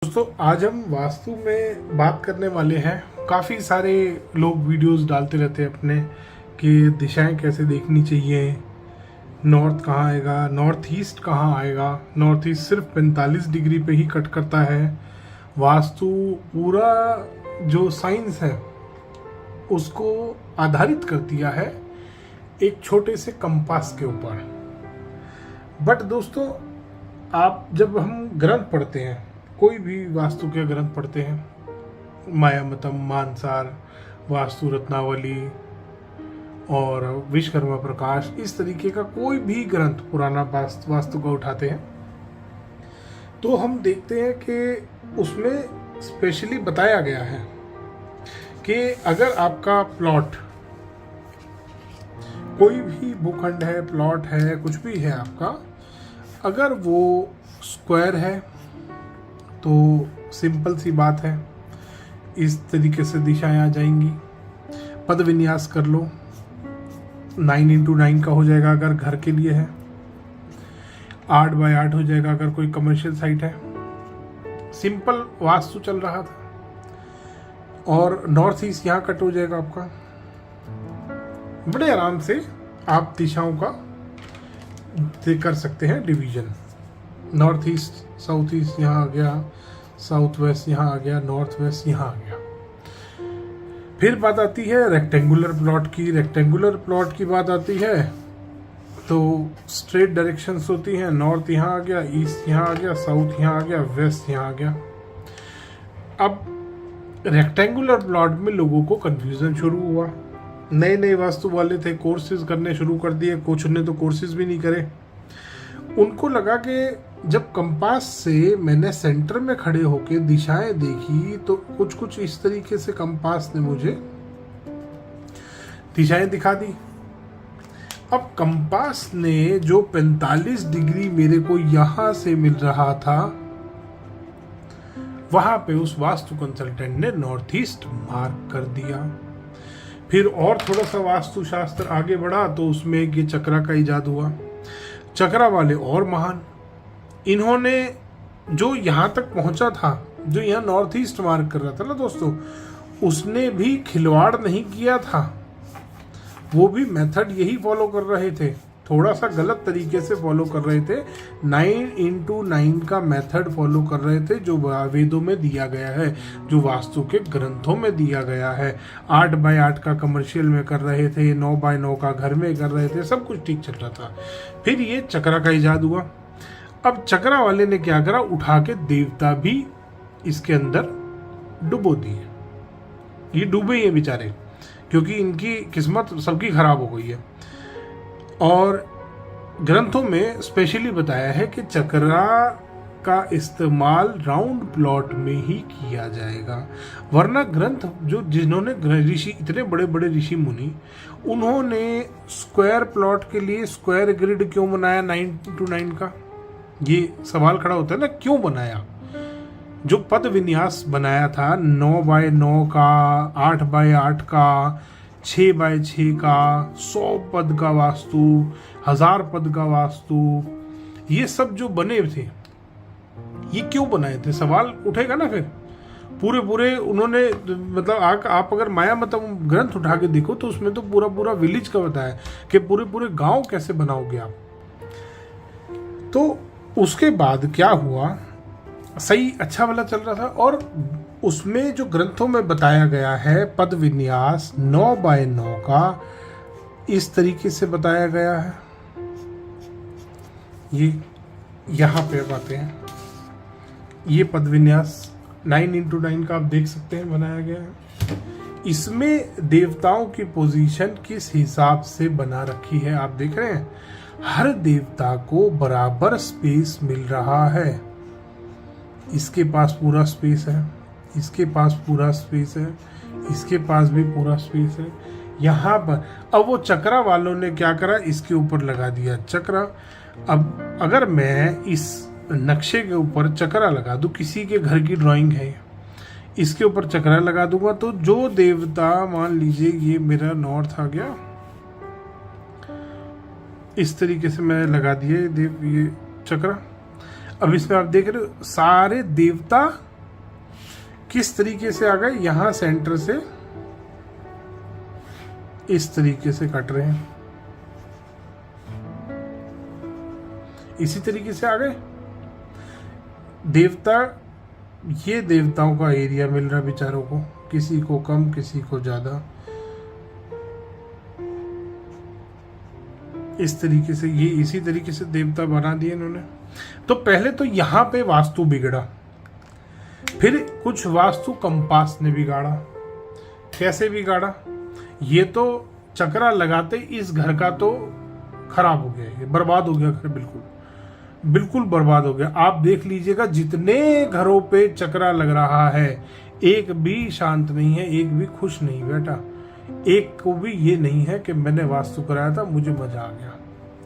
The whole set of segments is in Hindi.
दोस्तों आज हम वास्तु में बात करने वाले हैं। काफ़ी सारे लोग वीडियोस डालते रहते हैं अपने कि दिशाएं कैसे देखनी चाहिए, नॉर्थ कहाँ आएगा, नॉर्थ ईस्ट कहाँ आएगा। नॉर्थ ईस्ट सिर्फ 45 डिग्री पे ही कट करता है। वास्तु पूरा जो साइंस है उसको आधारित कर दिया है एक छोटे से कंपास के ऊपर। बट दोस्तों आप जब हम ग्रंथ पढ़ते हैं, कोई भी वास्तु के ग्रंथ पढ़ते हैं, मायामतम, मानसार, वास्तु रत्नावली और विश्वकर्मा प्रकाश, इस तरीके का कोई भी ग्रंथ पुराना वास्तु का उठाते हैं तो हम देखते हैं कि उसमें स्पेशली बताया गया है कि अगर आपका प्लॉट, कोई भी भूखंड है, प्लॉट है, कुछ भी है आपका, अगर वो स्क्वायर है तो सिंपल सी बात है, इस तरीके से दिशाएं आ जाएंगी। पद विन्यास कर लो, 9x9 का हो जाएगा अगर घर के लिए है, 8x8 हो जाएगा अगर कोई कमर्शियल साइट है। सिंपल वास्तु चल रहा था और नॉर्थ ईस्ट यहाँ कट हो जाएगा आपका। बड़े आराम से आप दिशाओं का कर सकते हैं division. North east, south east यहाँ आ गया, साउथ वेस्ट यहाँ आ गया, नॉर्थ वेस्ट यहाँ आ गया। फिर बात आती है रेक्टेंगुलर प्लॉट की। रेक्टेंगुलर प्लॉट की बात आती है तो स्ट्रेट डायरेक्शंस होती हैं। नॉर्थ यहाँ आ गया, ईस्ट यहाँ आ गया, साउथ यहाँ आ गया, वेस्ट यहाँ आ गया। अब रेक्टेंगुलर प्लॉट में लोगों को कंफ्यूजन शुरू हुआ। नए नए वास्तु वाले थे, कोर्सेज करने शुरू कर दिए, कुछ ने तो कोर्सेज भी नहीं करे। उनको लगा कि जब कंपास से मैंने सेंटर में खड़े होके दिशाएं देखी तो कुछ कुछ इस तरीके से कंपास ने मुझे दिशाएं दिखा दी। अब कंपास ने जो 45 डिग्री मेरे को यहां से मिल रहा था, वहां पे उस वास्तु कंसल्टेंट ने नॉर्थ ईस्ट मार्क कर दिया। फिर और थोड़ा सा वास्तु शास्त्र आगे बढ़ा तो उसमें ये चक्रा का इजाद हुआ। चक्रा वाले और महान, इन्होंने जो यहाँ तक पहुंचा था, जो यहाँ नॉर्थ ईस्ट मार्क कर रहा था ना दोस्तों, उसने भी खिलवाड़ नहीं किया था। वो भी मेथड यही फॉलो कर रहे थे, थोड़ा सा गलत तरीके से फॉलो कर रहे थे। 9x9 का मेथड फॉलो कर रहे थे जो वेदों में दिया गया है, जो वास्तु के ग्रंथों में दिया गया है। 8x8 का कमर्शियल में कर रहे थे, 9x9 का घर में कर रहे थे, सब कुछ ठीक चल रहा था। फिर ये चक्रा का इजाद हुआ। अब चक्रा वाले ने क्या करा, उठा के देवता भी इसके अंदर डुबो दिए। ये डूबे ही बेचारे, क्योंकि इनकी किस्मत सबकी खराब हो गई है। और ग्रंथों में स्पेशली बताया है कि चक्रा का इस्तेमाल राउंड प्लॉट में ही किया जाएगा, वरना ग्रंथ जो जिन्होंने ऋषि, इतने बड़े बड़े ऋषि मुनि, उन्होंने स्क्वायर प्लॉट के लिए स्क्वायर ग्रिड क्यों बनाया 9x9 का? ये सवाल खड़ा होता है ना, क्यों बनाया? जो पद विन्यास बनाया था 9x9 का, 8x8 का, 6x6 का, 100 पद का वास्तु, 1000 पद का वास्तु, ये सब जो बने थे, ये क्यों बनाए थे? सवाल उठेगा ना। फिर पूरे उन्होंने, मतलब आप अगर मायामतम ग्रंथ उठा के देखो तो उसमें तो पूरा विलेज का बताया कि पूरे गांव कैसे बनाओगे आप। तो उसके बाद क्या हुआ, सही अच्छा वाला चल रहा था और उसमें जो ग्रंथों में बताया गया है पद विन्यास 9x9 का इस तरीके से बताया गया है। ये यहाँ पे बातें हैं, ये पद विन्यास 9x9 का आप देख सकते हैं बनाया गया है। इसमें देवताओं की पोजीशन किस हिसाब से बना रखी है आप देख रहे हैं। हर देवता को बराबर स्पेस मिल रहा है। इसके पास पूरा स्पेस है, इसके पास पूरा स्पेस है, इसके पास भी पूरा स्पेस है। यहाँ पर अब वो चक्रा वालों ने क्या करा, इसके ऊपर लगा दिया चक्रा। अब अगर मैं इस नक्शे के ऊपर चक्रा लगा दूं, किसी के घर की ड्राइंग है, इसके ऊपर चक्रा लगा दूंगा तो जो देवता, मान लीजिए ये मेरा नॉर्थ आ गया, इस तरीके से मैंने लगा दिए ये चक्रा। अब इसमें आप देख रहे हो सारे देवता किस तरीके से आ गए, यहां सेंटर से इस तरीके से कट रहे हैं, इसी तरीके से आ गए। देवता, ये देवताओं का एरिया मिल रहा है बेचारों को, किसी को कम किसी को ज्यादा, इस तरीके से, ये इसी तरीके से देवता बना दिए इन्होंने। तो पहले तो यहां पे वास्तु बिगड़ा, फिर कुछ वास्तु कंपास ने बिगाड़ा। कैसे बिगाड़ा, ये तो चक्रा लगाते इस घर का तो खराब हो गया, ये बर्बाद हो गया घर, बिल्कुल बर्बाद हो गया। आप देख लीजिएगा जितने घरों पे चक्रा लग रहा है, एक भी शांत नहीं है, एक भी खुश नहीं बैठा, एक को भी ये नहीं है कि मैंने वास्तु कराया था मुझे मजा आ गया।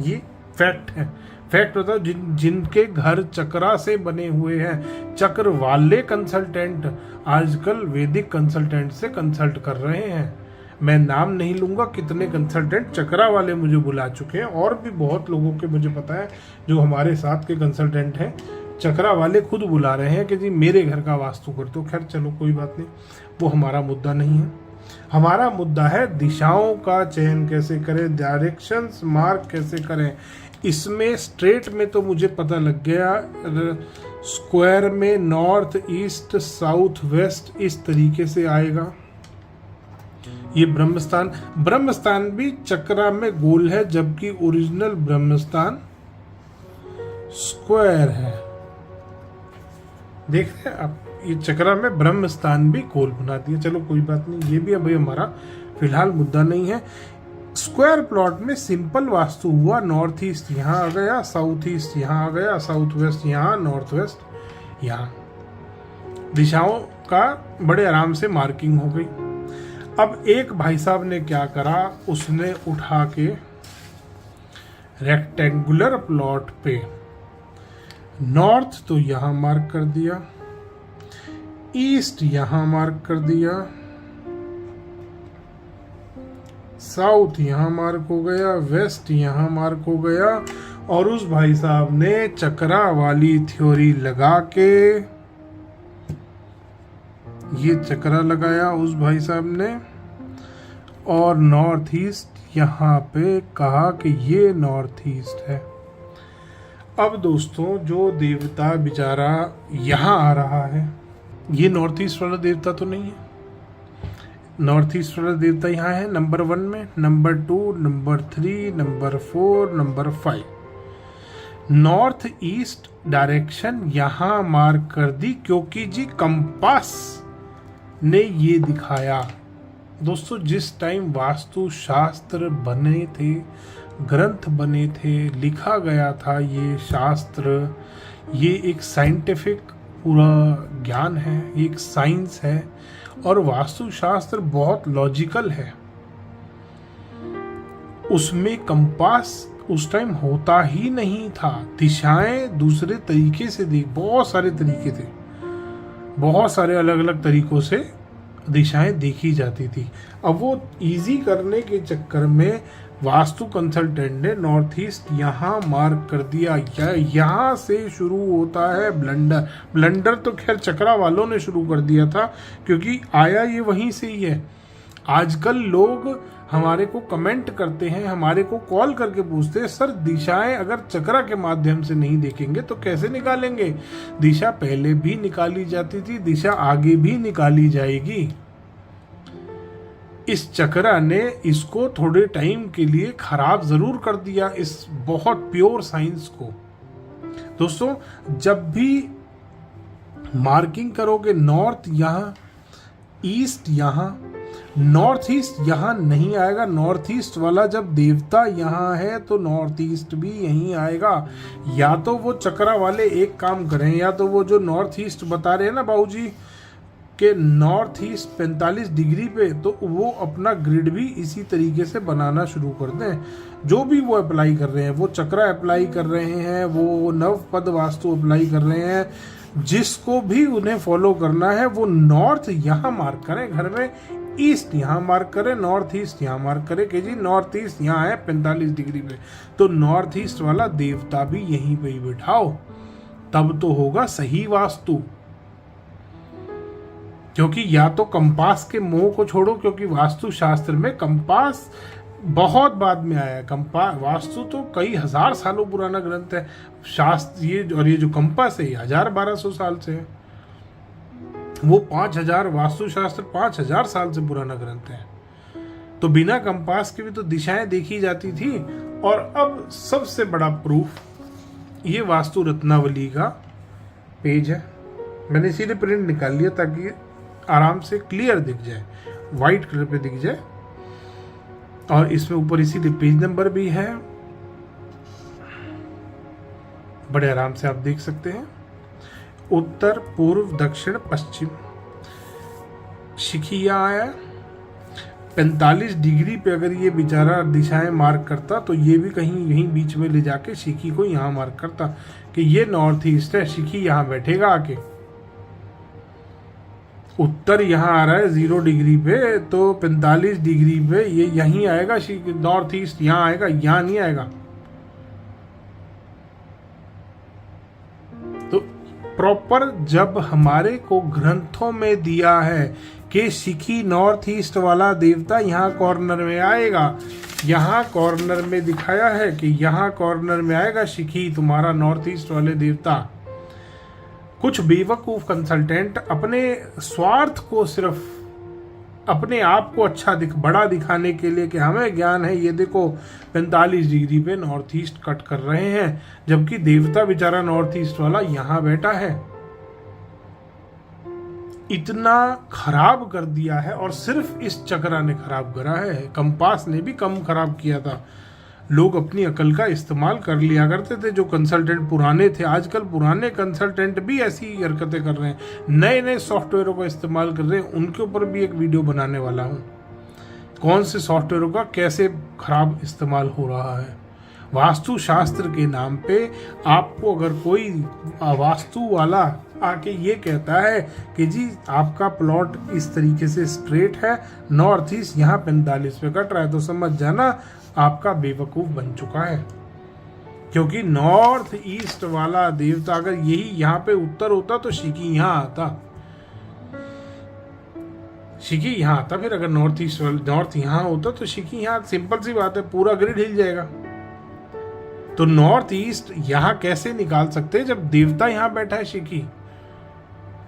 ये फैक्ट है। फैक्ट बताओ, जिनके घर चक्रा से बने हुए हैं, चक्र वाले कंसल्टेंट आजकल वैदिक कंसल्टेंट से कंसल्ट कर रहे हैं। मैं नाम नहीं लूंगा, कितने कंसल्टेंट चक्रा वाले मुझे बुला चुके हैं, और भी बहुत लोगों के मुझे पता है जो हमारे साथ के कंसल्टेंट हैं, चक्रा वाले खुद बुला रहे हैं कि जी मेरे घर का वास्तु कर दो। खैर चलो कोई बात नहीं, वो हमारा मुद्दा नहीं है। हमारा मुद्दा है दिशाओं का चयन कैसे करें, डायरेक्शंस मार्क कैसे करें। इसमें स्ट्रेट में तो मुझे पता लग गया, स्क्वायर में नॉर्थ ईस्ट साउथ वेस्ट इस तरीके से आएगा। ये ब्रह्मस्थान भी चक्रा में गोल है, जबकि ओरिजिनल ब्रह्मस्थान स्क्वायर है। देख रहे हैं आप, ये चक्रा में ब्रह्मस्थान भी गोल बना दिया। चलो कोई बात नहीं, ये भी अभी हमारा फिलहाल मुद्दा नहीं है। स्क्वायर प्लॉट में सिंपल वास्तु हुआ, नॉर्थ ईस्ट यहाँ आ गया, साउथ ईस्ट यहाँ आ गया, साउथ वेस्ट यहाँ, नॉर्थ वेस्ट यहाँ। दिशाओं का बड़े आराम से मार्किंग हो गई। अब एक भाई साहब ने क्या करा, उसने उठा के रेक्टेंगुलर प्लॉट पे नॉर्थ तो यहां मार्क कर दिया, ईस्ट यहां मार्क कर दिया, साउथ यहां मार्क हो गया, वेस्ट यहां मार्क हो गया, और उस भाई साहब ने चक्रा वाली थ्योरी लगा के, ये चक्रा लगाया उस भाई साहब ने, और नॉर्थ ईस्ट यहाँ पे कहा कि ये नॉर्थ ईस्ट है। अब दोस्तों जो देवता बेचारा यहाँ आ रहा है, ये नॉर्थ ईस्ट वाला देवता तो नहीं है। नॉर्थ ईस्ट वाला देवता यहाँ है नंबर 1 में, number 2, number 3, number 4, number 5। North east direction यहाँ मार्क कर दी, क्योंकि जी कंपास ने ये दिखाया। दोस्तों जिस टाइम वास्तु शास्त्र बने थे, ग्रंथ बने थे, लिखा गया था ये शास्त्र, ये एक साइंटिफिक पूरा ज्ञान है, ये एक साइंस है, और वास्तु शास्त्र बहुत लॉजिकल है। उसमें कंपास उस टाइम होता ही नहीं था, दिशाएं दूसरे तरीके से बहुत सारे तरीके थे, बहुत सारे अलग अलग तरीकों से दिशाएं देखी जाती थी। अब वो इजी करने के चक्कर में वास्तु कंसल्टेंट ने नॉर्थ ईस्ट यहाँ मार्क कर दिया। यहाँ से शुरू होता है ब्लंडर। ब्लंडर तो खैर चक्रा वालों ने शुरू कर दिया था, क्योंकि आया ये वहीं से ही है। आजकल लोग हमारे को कमेंट करते हैं, हमारे को कॉल करके पूछते हैं, सर दिशाएं अगर चक्रा के माध्यम से नहीं देखेंगे तो कैसे निकालेंगे? दिशा पहले भी निकाली जाती थी, दिशा आगे भी निकाली जाएगी। इस चक्रा ने इसको थोड़े टाइम के लिए खराब जरूर कर दिया, इस बहुत प्योर साइंस को। दोस्तों जब भी मार्किंग करोगे, नॉर्थ यहाँ, ईस्ट यहाँ, नॉर्थ ईस्ट यहाँ नहीं आएगा। नॉर्थ ईस्ट वाला जब देवता यहाँ है तो नॉर्थ ईस्ट भी यहीं आएगा। या तो वो चक्रा वाले एक काम करें, या तो वो जो नॉर्थ ईस्ट बता रहे हैं ना बाबूजी के नॉर्थ ईस्ट 45 डिग्री पे, तो वो अपना ग्रिड भी इसी तरीके से बनाना शुरू कर दें। जो भी वो अप्लाई कर रहे हैं, वो चक्रा अप्लाई कर रहे हैं, वो नवपद वास्तु अप्लाई कर रहे हैं, जिसको भी उन्हें फॉलो करना है वो नॉर्थ यहाँ मार्क करें घर में, ईस्ट यहाँ मार्क करें, नॉर्थ ईस्ट यहाँ मार्क करें कि जी नॉर्थ ईस्ट यहाँ है 45 डिग्री पे, तो नॉर्थ ईस्ट वाला देवता भी यहीं पे ही बिठाओ, तब तो होगा सही वास्तु। क्योंकि या तो कंपास के मोह को छोड़ो, क्योंकि वास्तुशास्त्र में कंपास बहुत बाद में आया है। कंपास, वास्तु तो कई हजार सालों पुराना ग्रंथ है। शास्त्र ये, और ये जो कंपास है ये 1000-1200 साल से है। वो 5000, वास्तुशास्त्र 5000 साल से पुराना ग्रंथ है। तो बिना कंपास के भी तो दिशाएं देखी जाती थी। और अब सबसे बड़ा प्रूफ, ये वास्तु रत्नावली का पेज है। मैंने इसीलिए प्रिंट निकाल लिया ताकि आराम से क्लियर दिख जाए, वाइट कलर पे दिख जाए। और इसमें ऊपर इसीलिए पेज नंबर भी है, बड़े आराम से आप देख सकते हैं। उत्तर, पूर्व, दक्षिण, पश्चिम शिखिया आया। 45 डिग्री पे अगर ये बेचारा दिशाएं मार्क करता तो ये भी कहीं यहीं बीच में ले जाके शिखी को यहाँ मार्क करता कि ये नॉर्थ ईस्ट है, शिखी यहाँ बैठेगा आके। उत्तर यहाँ आ रहा है 0 डिग्री पे, तो 45 डिग्री पे ये यहीं आएगा, नॉर्थ ईस्ट यहाँ आएगा, यहाँ नहीं आएगा। तो प्रॉपर जब हमारे को ग्रंथों में दिया है कि शिखी नॉर्थ ईस्ट वाला देवता यहाँ कॉर्नर में आएगा, यहाँ कॉर्नर में दिखाया है कि यहाँ कॉर्नर में आएगा शिखी तुम्हारा नॉर्थ ईस्ट वाले देवता। कुछ बेवकूफ कंसल्टेंट अपने स्वार्थ को, सिर्फ अपने आप को अच्छा बड़ा दिखाने के लिए कि हमें ज्ञान है, ये देखो 45 डिग्री पे नॉर्थ ईस्ट कट कर रहे हैं, जबकि देवता बेचारा नॉर्थ ईस्ट वाला यहाँ बैठा है। इतना खराब कर दिया है। और सिर्फ इस चक्रा ने खराब करा है, कंपास ने भी कम खराब किया था। लोग अपनी अकल का इस्तेमाल कर लिया करते थे जो कंसल्टेंट पुराने थे। आजकल पुराने कंसल्टेंट भी ऐसी हरकतें कर रहे हैं, नए नए सॉफ्टवेयरों का इस्तेमाल कर रहे हैं। उनके ऊपर भी एक वीडियो बनाने वाला हूँ, कौन से सॉफ्टवेयरों का कैसे खराब इस्तेमाल हो रहा है। वास्तु शास्त्र के नाम पे आपको अगर कोई वास्तु वाला आके ये कहता है कि जी आपका प्लॉट इस तरीके से स्ट्रेट है, नॉर्थ ईस्ट यहाँ 45 पे कट रहा है, तो समझ जाना आपका बेवकूफ बन चुका है। क्योंकि नॉर्थ ईस्ट वाला देवता अगर यही यहाँ पे उत्तर होता तो शिखी यहाँ आता, शिखी यहाँ आता। फिर अगर नॉर्थ ईस्ट वाला नॉर्थ यहाँ होता तो शिखी यहाँ, सिंपल सी बात है, पूरा ग्रिड हिल जाएगा। तो नॉर्थ ईस्ट यहाँ कैसे निकाल सकते हैं जब देवता यहाँ बैठा है शिखी?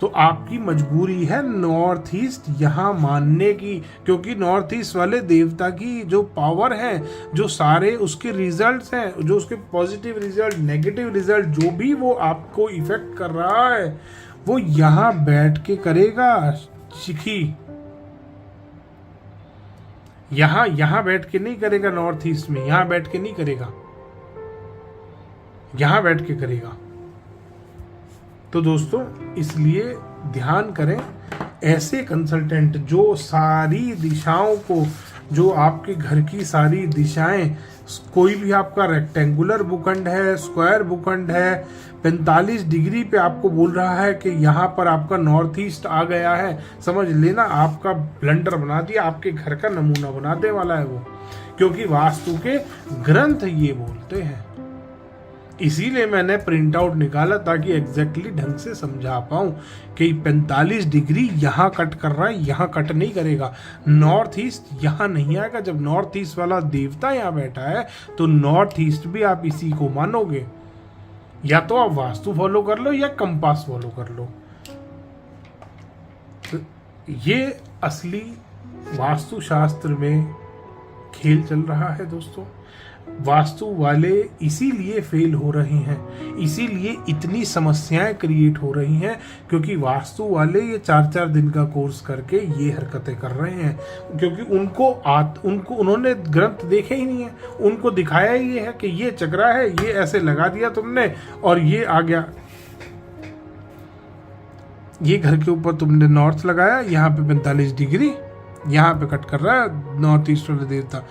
तो आपकी मजबूरी है नॉर्थ ईस्ट यहाँ मानने की, क्योंकि नॉर्थ ईस्ट वाले देवता की जो पावर है, जो सारे उसके रिजल्ट्स हैं, जो उसके पॉजिटिव रिजल्ट, नेगेटिव रिजल्ट, जो भी वो आपको इफेक्ट कर रहा है वो यहाँ बैठ के करेगा शिखी। यहाँ बैठ के नहीं करेगा, नॉर्थ ईस्ट में यहाँ बैठ के नहीं करेगा, यहाँ बैठ के करेगा। तो दोस्तों इसलिए ध्यान करें, ऐसे कंसल्टेंट जो सारी दिशाओं को, जो आपके घर की सारी दिशाएं, कोई भी आपका रेक्टेंगुलर भूखंड है, स्क्वायर भूखंड है, 45 डिग्री पे आपको बोल रहा है कि यहाँ पर आपका नॉर्थ ईस्ट आ गया है, समझ लेना आपका ब्लंडर बना दिया, आपके घर का नमूना बनाने वाला है वो। क्योंकि वास्तु के ग्रंथ ये बोलते हैं। इसीलिए मैंने प्रिंट आउट निकाला ताकि एग्जैक्टली ढंग से समझा पाऊं कि 45 डिग्री यहाँ कट कर रहा है, यहाँ कट नहीं करेगा, नॉर्थ ईस्ट यहाँ नहीं आएगा। जब नॉर्थ ईस्ट वाला देवता यहाँ बैठा है तो नॉर्थ ईस्ट भी आप इसी को मानोगे। या तो आप वास्तु फॉलो कर लो या कंपास फॉलो कर लो। तो ये असली वास्तुशास्त्र में खेल चल रहा है दोस्तों। वास्तु वाले इसीलिए फेल हो रहे हैं, इसीलिए इतनी समस्याएं क्रिएट हो रही हैं, क्योंकि वास्तु वाले ये 4-4 दिन का कोर्स करके ये हरकतें कर रहे हैं। क्योंकि उनको उन्होंने ग्रंथ देखे ही नहीं है, उनको दिखाया ही है कि ये चक्रा है, ये ऐसे लगा दिया तुमने और ये आ गया, ये घर के ऊपर तुमने नॉर्थ लगाया, यहाँ पे 45 डिग्री यहाँ पे कट कर रहा है नॉर्थ ईस्ट वाले देवता।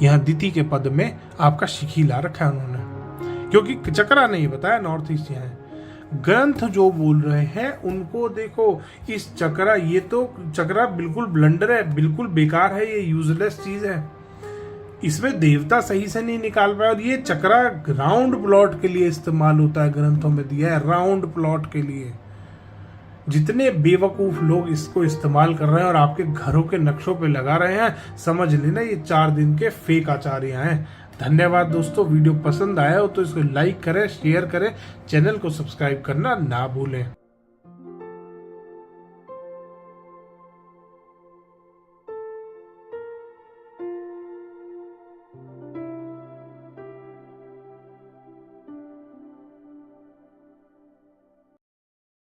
यहाँ दिति के पद में आपका शिखी ला रखा है उन्होंने, क्योंकि चक्रा नहीं बताया नॉर्थ ईस्ट यहाँ है। ग्रंथ जो बोल रहे हैं उनको देखो, इस चक्रा, ये तो चक्रा बिल्कुल ब्लंडर है, बिल्कुल बेकार है, ये यूजलेस चीज है, इसमें देवता सही से नहीं निकाल पाया। और ये चक्रा राउंड प्लॉट के लिए इस्तेमाल होता है, ग्रंथों में दिया है राउंड प्लॉट के लिए। जितने बेवकूफ लोग इसको इस्तेमाल कर रहे हैं और आपके घरों के नक्शों पे लगा रहे हैं, समझ लेना ये 4 दिन के फेक आचार्य हैं। धन्यवाद दोस्तों। वीडियो पसंद आया हो तो इसको लाइक करें, शेयर करें, चैनल को सब्सक्राइब करना ना भूलें।